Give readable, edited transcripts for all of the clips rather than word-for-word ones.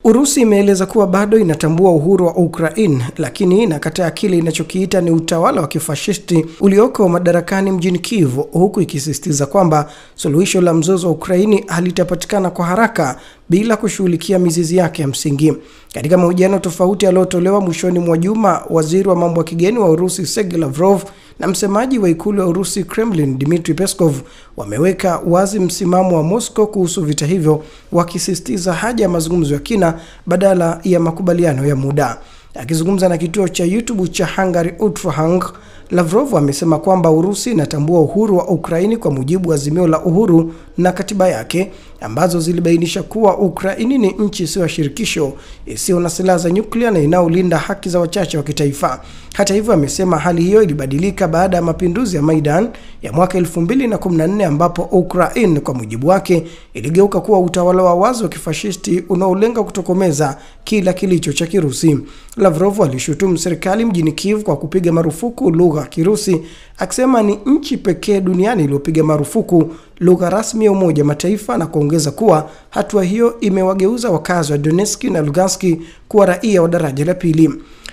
Urusi imeeleza kuwa bado inatambua uhuru wa Ukraine, lakini inakataa kile inachokiita ni utawala wa kifashisti ulioko madarakani mjini Kyiv, huku ikisisitiza kwamba suluhisho la mzozo wa Ukraini halitapatikana kwa haraka bila kushughulikia mizizi yake ya msingi. Katika mahojiano tofauti yaliyotolewa mwishoni mwa juma, waziri wa mambo ya kigeni wa Urusi Sergei Lavrov na msemaji wa ikulu ya Urusi Kremlin Dmitry Peskov wameweka wazi msimamo wa Moscow kuhusu vita hivyo, wakisisitiza haja ya mazungumzo ya kina badala ya makubaliano ya muda. Akizungumza na kituo cha YouTube cha Hungary Ultrahang, Lavrov amesema kwamba Urusi inatambua uhuru wa Ukraini kwa mujibu wa azimio la uhuru na katiba yake, ambazo zilibainisha kuwa Ukraini ni nchi isiyo ya shirikisho, isiyo na silaha za nyuklia na inayolinda haki za wachache wa kitaifa. Hata hivyo, amesema hali hiyo ilibadilika baada ya mapinduzi ya Maidan ya mwaka 2014 ambapo Ukraine kwa mujibu wake iligeuka kuwa utawala wa wazi wa kifashisti unaolenga kutokomeza kila kilicho cha Kirusi. Lavrov alishutumu serikali mjini Kyiv kwa kupiga marufuku lugha ya Kirusi, akisema ni nchi pekee duniani iliyopiga marufuku lugha rasmi ya Umoja wa Mataifa, na kuongeza kuwa hatua hiyo imewageuza wakazi wa Donetsk na Lugansk kuwa raia wa daraja la pili.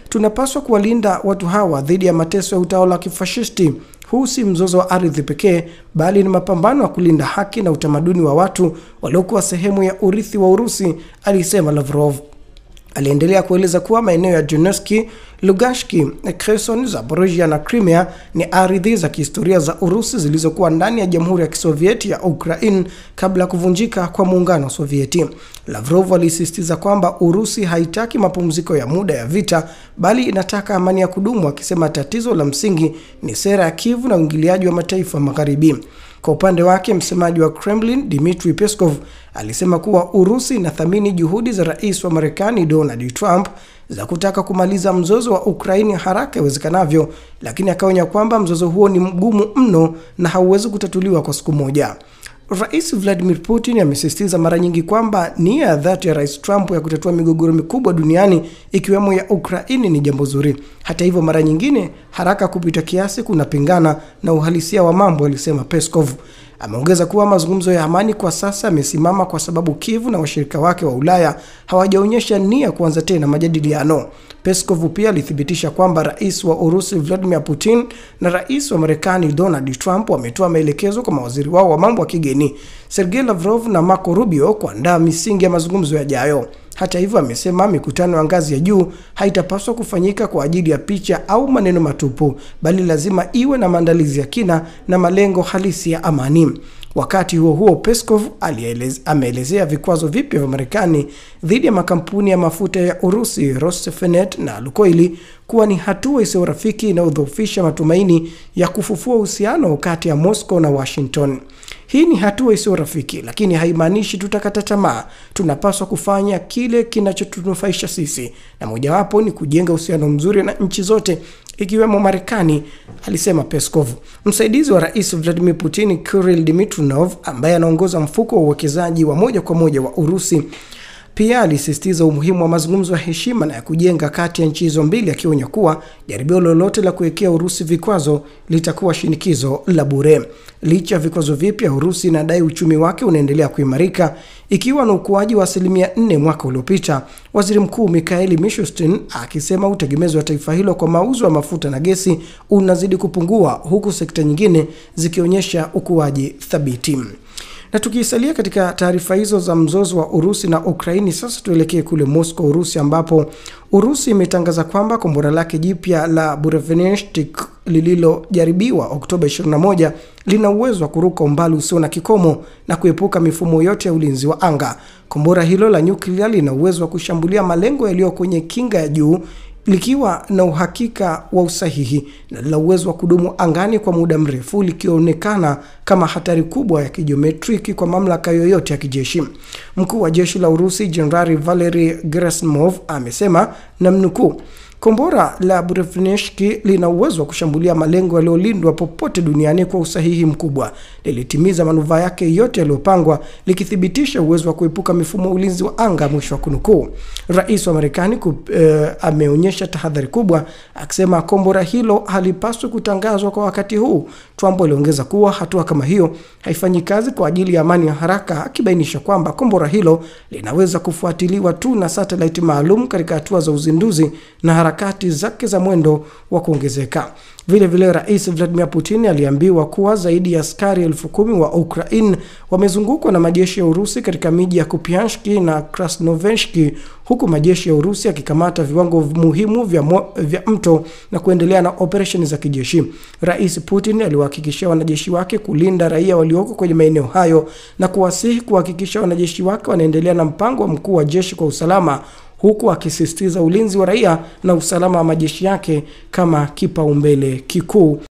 Tunapaswa kuwalinda watu hawa dhidi ya mateso ya utawala wa kifashisti. Huu si mzozo wa ardhi pekee, bali ni mapambano ya kulinda haki na utamaduni wa watu waliokuwa sehemu ya urithi wa Urusi, alisema Lavrov. Aliendelea kueleza kuwa maeneo ya Donetsk, Lugansk, Kherson, Zaporizhia na Crimea ni ardhi za kihistoria za Urusi zilizokuwa ndani ya Jamhuri ya Kisovieti ya Ukraine kabla ya kuvunjika kwa muungano wa Sovieti. Lavrov alisisitiza kwamba Urusi haitaki mapumziko ya muda ya vita, bali inataka amani ya kudumu, akisema tatizo la msingi ni sera ya Kyiv na uingiliaji wa mataifa magharibi. Kwa upande wake, msemaji wa Kremlin Dmitry Peskov alisema kuwa Urusi inathamini juhudi za rais wa Marekani Donald Trump za kutaka kumaliza mzozo wa Ukraini haraka iwezekanavyo, lakini akaonya kwamba mzozo huo ni mgumu mno na hauwezi kutatuliwa kwa siku moja. Rais Vladimir Putin amesisitiza mara nyingi kwamba nia ya dhati ya Rais Trump ya kutatua migogoro mikubwa duniani ikiwemo ya Ukraini ni jambo zuri. Hata hivyo, mara nyingine haraka kupita kiasi kunapingana na uhalisia wa mambo, alisema Peskov. Ameongeza kuwa mazungumzo ya amani kwa sasa yamesimama kwa sababu Kyiv na washirika wake wa Ulaya hawajaonyesha nia kuanza tena majadiliano. Peskov pia alithibitisha kwamba rais wa Urusi Vladimir Putin na rais wa Marekani Donald Trump wametoa maelekezo kwa mawaziri wao wa mambo ya kigeni Sergei Lavrov na Marco Rubio kuandaa misingi ya mazungumzo yajayo. Hata hivyo, amesema mikutano ya ngazi ya juu haitapaswa kufanyika kwa ajili ya picha au maneno matupu, bali lazima iwe na maandalizi ya kina na malengo halisi ya amani. Wakati huo huo, Peskov ameelezea vikwazo vipya vya Marekani dhidi ya makampuni ya mafuta ya Urusi Rosneft na Lukoil kuwa ni hatua isiyo rafiki inayodhoofisha matumaini ya kufufua uhusiano kati ya Moscow na Washington. Hii ni hatua isiyo rafiki, lakini haimaanishi tutakata tamaa. Tunapaswa kufanya kile kinachotunufaisha sisi, na mojawapo ni kujenga uhusiano mzuri na nchi zote ikiwemo Marekani, alisema Peskov. Msaidizi wa Rais Vladimir Putin Kirill Dmitrionov, ambaye anaongoza mfuko wa uwekezaji wa moja kwa moja wa Urusi, pia alisisitiza umuhimu wa mazungumzo ya heshima na ya kujenga kati ya nchi hizo mbili, akionya kuwa jaribio lolote la kuwekea Urusi vikwazo litakuwa shinikizo la bure. Licha ya vikwazo vipya, Urusi inadai uchumi wake unaendelea kuimarika, ikiwa na ukuaji wa 4% mwaka uliopita, Waziri Mkuu Mikhail Mishustin akisema utegemezi wa taifa hilo kwa mauzo ya mafuta na gesi unazidi kupungua, huku sekta nyingine zikionyesha ukuaji thabiti. Na tukisalia katika taarifa hizo za mzozo wa Urusi na Ukraini, sasa tuelekee kule Moscow, Urusi, ambapo Urusi imetangaza kwamba kombora lake jipya la Burevestnik lililojaribiwa Oktoba 21 lina uwezo wa kuruka umbali usio na kikomo na kuepuka mifumo yote ya ulinzi wa anga. Kombora hilo la nyuklia lina uwezo wa kushambulia malengo yaliyo kwenye kinga ya juu, likiwa na uhakika wa usahihi na la uwezo wa kudumu angani kwa muda mrefu, likionekana kama hatari kubwa ya kijiometriki kwa mamlaka yoyote ya kijeshi. Mkuu wa jeshi la Urusi Jenerali Valery Gerasimov amesema, namnukuu, Kombora la Burevestnik lina uwezo wa kushambulia malengo yaliyolindwa popote duniani kwa usahihi mkubwa. Lilitimiza manufaa yake yote yaliyopangwa, likithibitisha uwezo wa kuepuka mifumo ya ulinzi wa anga, mwisho wa kunukuu. Rais wa Marekani ameonyesha tahadhari kubwa, akisema kombora hilo halipaswi kutangazwa kwa wakati huu. Trump aliongeza kuwa hatua kama hiyo haifanyi kazi kwa ajili ya amani ya haraka, akibainisha kwamba kombora hilo linaweza kufuatiliwa tu na satellite maalum katika hatua za uzinduzi na harakati zake za mwendo wa kuongezeka. Vile vile Rais Vladimir Putin aliambiwa kuwa zaidi ya askari 10,000 wa Ukraine wamezungukwa na majeshi ya Urusi katika miji ya Kupiansk na Krasnoyarsk, huku majeshi ya Urusi yakikamata viwango muhimu vya mto na kuendelea na operesheni za kijeshi. Rais Putin aliwahakikishia wanajeshi wake kulinda raia walioko kwenye maeneo hayo na kuwasihi kuhakikisha wanajeshi wake wanaendelea na mpango mkuu wa jeshi kwa usalama, huku akisisitiza ulinzi wa raia na usalama wa majeshi yake kama kipaumbele kikuu.